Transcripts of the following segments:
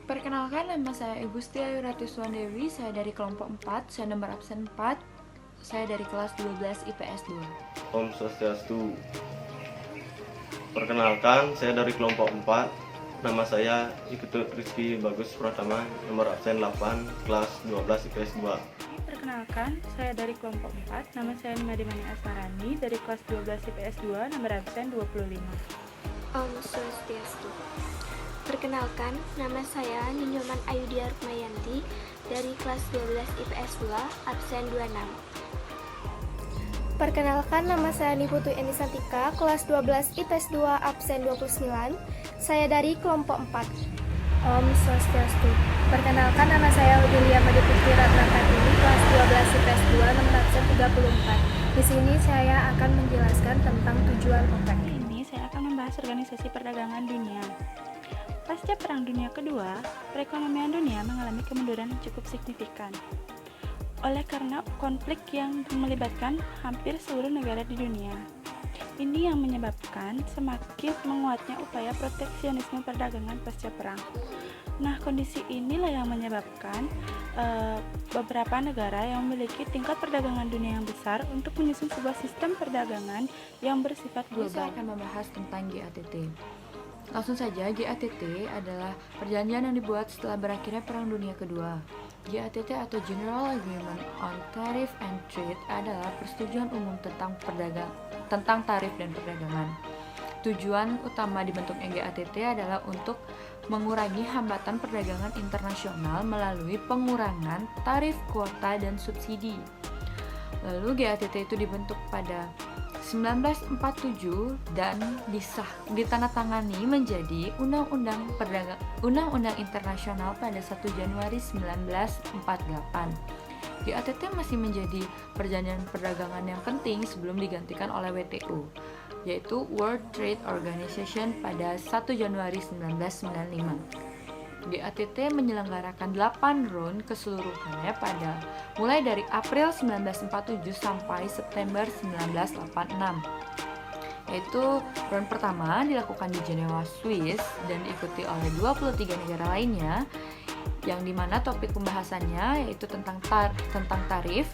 Perkenalkan, nama saya Igusti Ayu Ratu Suwandewi. Saya dari kelompok 4, saya nomor absen 4. Saya dari kelas 12 IPS 2. Om Swastiastu. Perkenalkan, saya dari kelompok 4. Nama saya Iketut Rizky Bagus Pratama, nomor absen 8, kelas 12 IPS 2. Perkenalkan, saya dari kelompok 4. Nama saya Madimani Asmarani dari kelas 12 IPS 2, nomor absen 25. Om Swastiastu. Perkenalkan, nama saya Ninyoman Ayudia Rukmayanti dari kelas 12 IPS 2, absen 26. Perkenalkan, nama saya Niputu Enisantika, kelas 12 IPS 2, absen 29. Saya dari kelompok 4. Om Swastiastu. Perkenalkan, nama saya Wilia Madiputri Ratnakatini, kelas 12 IPS 2, nomor absen 34. Di sini saya akan menjelaskan tentang tujuan OPEC. Ini saya akan membahas Organisasi Perdagangan Dunia. Pasca Perang Dunia Kedua, perekonomian dunia mengalami kemunduran cukup signifikan. Oleh karena konflik yang melibatkan hampir seluruh negara di dunia. Ini yang menyebabkan semakin menguatnya upaya proteksionisme perdagangan pasca perang. Nah, kondisi inilah yang menyebabkan beberapa negara yang memiliki tingkat perdagangan dunia yang besar untuk menyusun sebuah sistem perdagangan yang bersifat Saya global. akan membahas tentang GATT. Langsung saja, GATT adalah perjanjian yang dibuat setelah berakhirnya Perang Dunia Kedua. GATT atau General Agreement on Tariff and Trade adalah persetujuan umum tentang tarif dan perdagangan. Tujuan utama dibentuknya GATT adalah untuk mengurangi hambatan perdagangan internasional melalui pengurangan tarif, kuota, dan subsidi. Lalu GATT itu dibentuk pada 1947 dan ditandatangani menjadi Undang-Undang Internasional pada 1 Januari 1948. GATT masih menjadi perjanjian perdagangan yang penting sebelum digantikan oleh WTO, yaitu World Trade Organization pada 1 Januari 1995. GATT menyelenggarakan 8 round keseluruhannya mulai dari April 1947 sampai September 1986. Yaitu round pertama dilakukan di Jenewa, Swiss dan diikuti oleh 23 negara lainnya, yang dimana topik pembahasannya yaitu tentang tarif.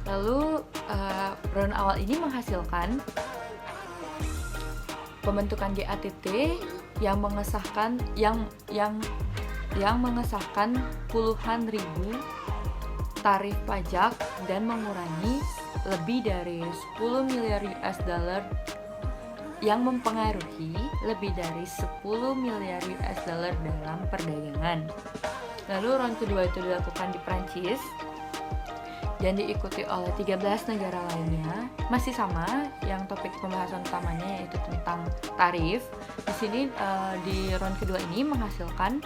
Lalu round awal ini menghasilkan pembentukan GATT yang mengesahkan puluhan ribu tarif pajak dan mengurangi lebih dari 10 miliar US dollar yang mempengaruhi lebih dari 10 miliar US dollar dalam perdagangan. Lalu round kedua itu dilakukan di Prancis dan diikuti oleh 13 negara lainnya. Masih sama, yang topik pembahasan utamanya yaitu tentang tarif. Di sini di round kedua ini menghasilkan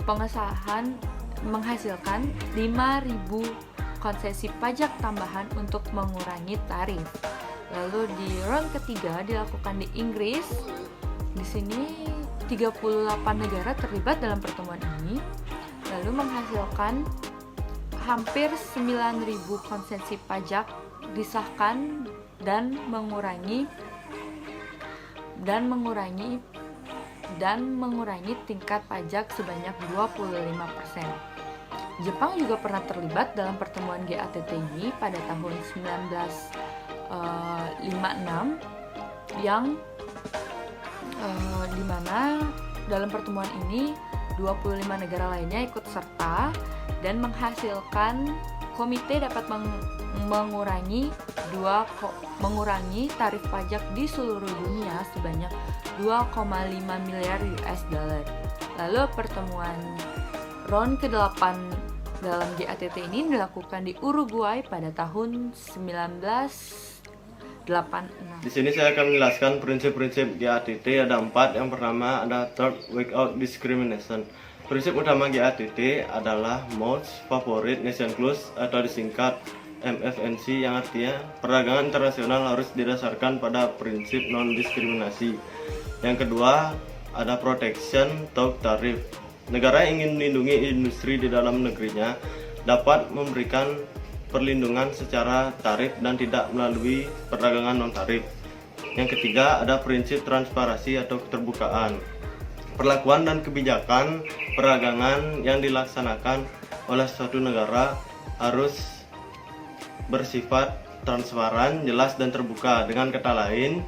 5.000 konsesi pajak tambahan untuk mengurangi tarif. Lalu di round ketiga dilakukan di Inggris. Di sini 38 negara terlibat dalam pertemuan ini, lalu menghasilkan hampir 9.000 konsesi pajak disahkan dan mengurangi tingkat pajak sebanyak 25%. Jepang juga pernah terlibat dalam pertemuan GATT ini pada tahun 1956 yang dimana dalam pertemuan ini 25 negara lainnya ikut serta dan menghasilkan komite dapat mengurangi tarif pajak di seluruh dunia sebanyak 2,5 miliar US dollar. Lalu pertemuan round ke-8 dalam GATT ini dilakukan di Uruguay pada tahun 1986. Di sini saya akan menjelaskan prinsip-prinsip GATT. Ada 4. Yang pertama ada Third Without Discrimination. Prinsip utama GATT adalah Most Favorite Nation Clause atau disingkat MFNC, yang artinya perdagangan internasional harus didasarkan pada prinsip non-diskriminasi. Yang kedua ada Protection Through Tariff. Negara yang ingin melindungi industri di dalam negerinya dapat memberikan perlindungan secara tarif dan tidak melalui perdagangan non-tarif. Yang ketiga ada prinsip transparansi atau keterbukaan. perlakuan dan kebijakan perdagangan yang dilaksanakan oleh suatu negara harus bersifat transparan, jelas, dan terbuka. Dengan kata lain,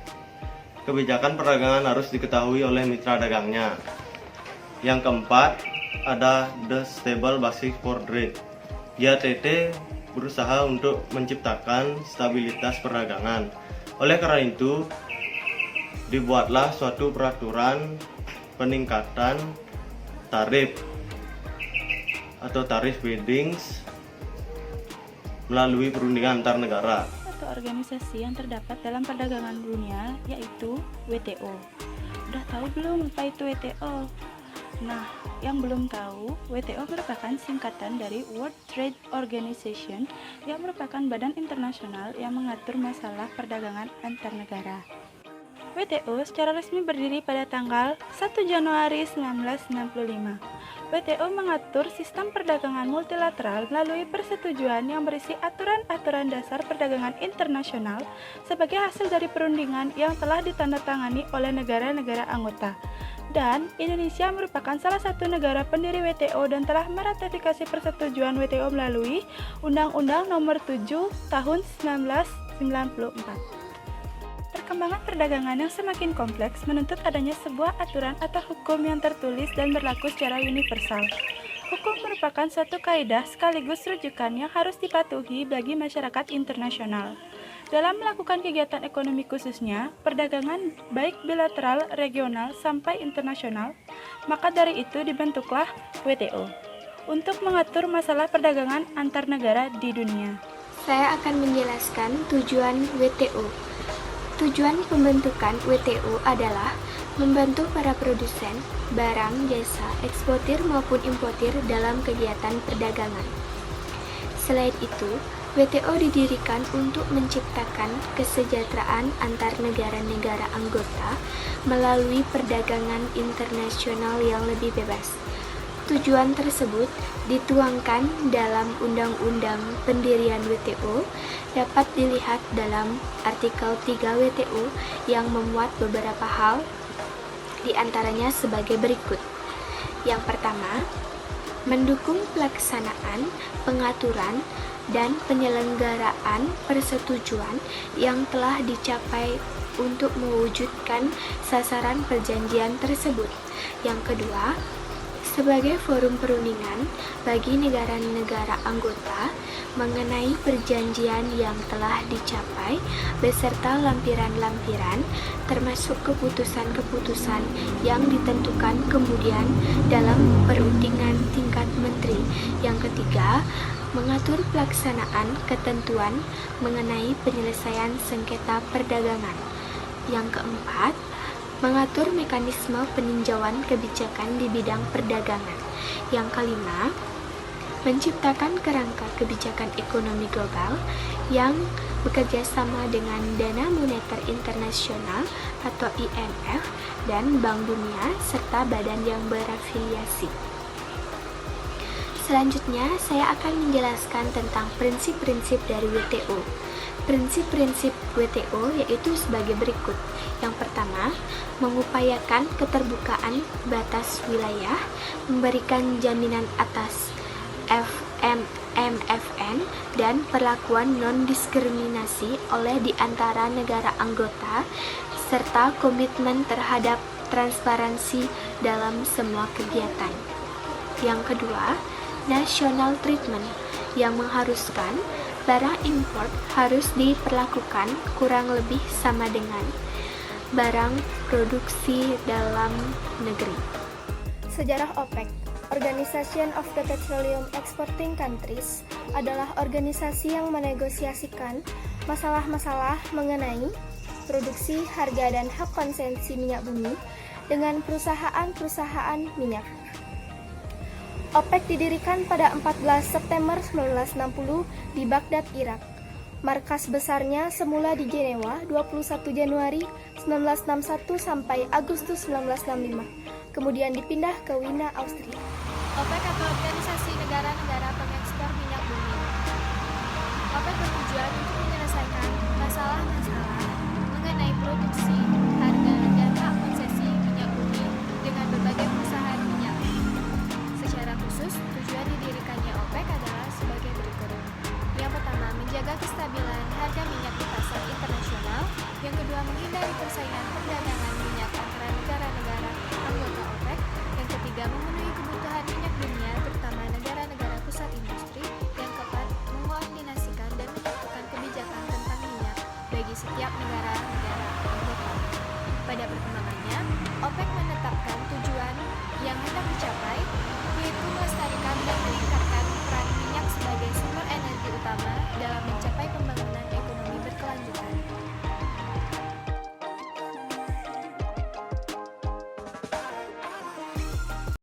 kebijakan perdagangan harus diketahui oleh mitra dagangnya. Yang keempat, ada The Stable Basic for Trade. GATT berusaha untuk menciptakan stabilitas perdagangan. Oleh karena itu, dibuatlah suatu peraturan peningkatan tarif atau tarif biddings melalui perundingan antar negara. Satu organisasi yang terdapat dalam perdagangan dunia yaitu WTO. Udah tahu belum apa itu WTO? Nah, yang belum tahu, WTO merupakan singkatan dari World Trade Organization yang merupakan badan internasional yang mengatur masalah perdagangan antar negara. WTO secara resmi berdiri pada tanggal 1 Januari 1965. WTO mengatur sistem perdagangan multilateral melalui persetujuan yang berisi aturan-aturan dasar perdagangan internasional sebagai hasil dari perundingan yang telah ditandatangani oleh negara-negara anggota. Dan Indonesia merupakan salah satu negara pendiri WTO dan telah meratifikasi persetujuan WTO melalui Undang-Undang Nomor 7 Tahun 1994. Perkembangan perdagangan yang semakin kompleks menuntut adanya sebuah aturan atau hukum yang tertulis dan berlaku secara universal. Hukum merupakan suatu kaidah sekaligus rujukan yang harus dipatuhi bagi masyarakat internasional. Dalam melakukan kegiatan ekonomi khususnya, perdagangan baik bilateral, regional, sampai internasional, maka dari itu dibentuklah WTO untuk mengatur masalah perdagangan antar negara di dunia. Saya akan menjelaskan tujuan WTO. Tujuan pembentukan WTO adalah membantu para produsen, barang, jasa, eksportir maupun importir dalam kegiatan perdagangan. Selain itu, WTO didirikan untuk menciptakan kesejahteraan antar negara-negara anggota melalui perdagangan internasional yang lebih bebas. Tujuan tersebut dituangkan dalam Undang-Undang Pendirian WTO, dapat dilihat dalam artikel 3 WTO yang memuat beberapa hal, di antaranya sebagai berikut. Yang pertama, mendukung pelaksanaan, pengaturan, dan penyelenggaraan persetujuan yang telah dicapai untuk mewujudkan sasaran perjanjian tersebut. Yang kedua, sebagai forum perundingan bagi negara-negara anggota mengenai perjanjian yang telah dicapai beserta lampiran-lampiran termasuk keputusan-keputusan yang ditentukan kemudian dalam perundingan tingkat menteri. Yang ketiga, mengatur pelaksanaan ketentuan mengenai penyelesaian sengketa perdagangan. Yang keempat, mengatur mekanisme peninjauan kebijakan di bidang perdagangan. Yang kelima, menciptakan kerangka kebijakan ekonomi global yang bekerja sama dengan Dana Moneter Internasional atau IMF dan Bank Dunia serta badan yang berafiliasi. Selanjutnya, saya akan menjelaskan tentang prinsip-prinsip dari WTO. Prinsip-prinsip WTO yaitu sebagai berikut. Yang pertama, mengupayakan keterbukaan batas wilayah, memberikan jaminan atas MFN dan perlakuan non-diskriminasi oleh di antara negara anggota, serta komitmen terhadap transparansi dalam semua kegiatan. Yang kedua, national treatment yang mengharuskan barang import harus diperlakukan kurang lebih sama dengan barang produksi dalam negeri. Sejarah OPEC, Organization of the Petroleum Exporting Countries, adalah organisasi yang menegosiasikan masalah-masalah mengenai produksi, harga, dan hak konsumsi minyak bumi dengan perusahaan-perusahaan minyak. OPEC didirikan pada 14 September 1960 di Baghdad, Irak. Markas besarnya semula di Jenewa 21 Januari 1961 sampai Agustus 1965, kemudian dipindah ke Wina, Austria. OPEC atau Organisasi Negara-Negara Pengekspor Minyak Bumi. OPEC bertujuan untuk menyelesaikan masalah-masalah mengenai produksi, harga, dan hak konsesi minyak bumi dengan berbagai persaingan perdagangan minyak antara negara-negara anggota OPEC. Yang ketiga, memenuhi kebutuhan minyak dunia, terutama negara-negara pusat industri. Yang keempat, mengkoordinasikan dan menentukan kebijakan tentang minyak bagi setiap negara-negara anggota. Pada perkembangannya, OPEC menetapkan tujuan yang hendak dicapai, yaitu melestarikan dan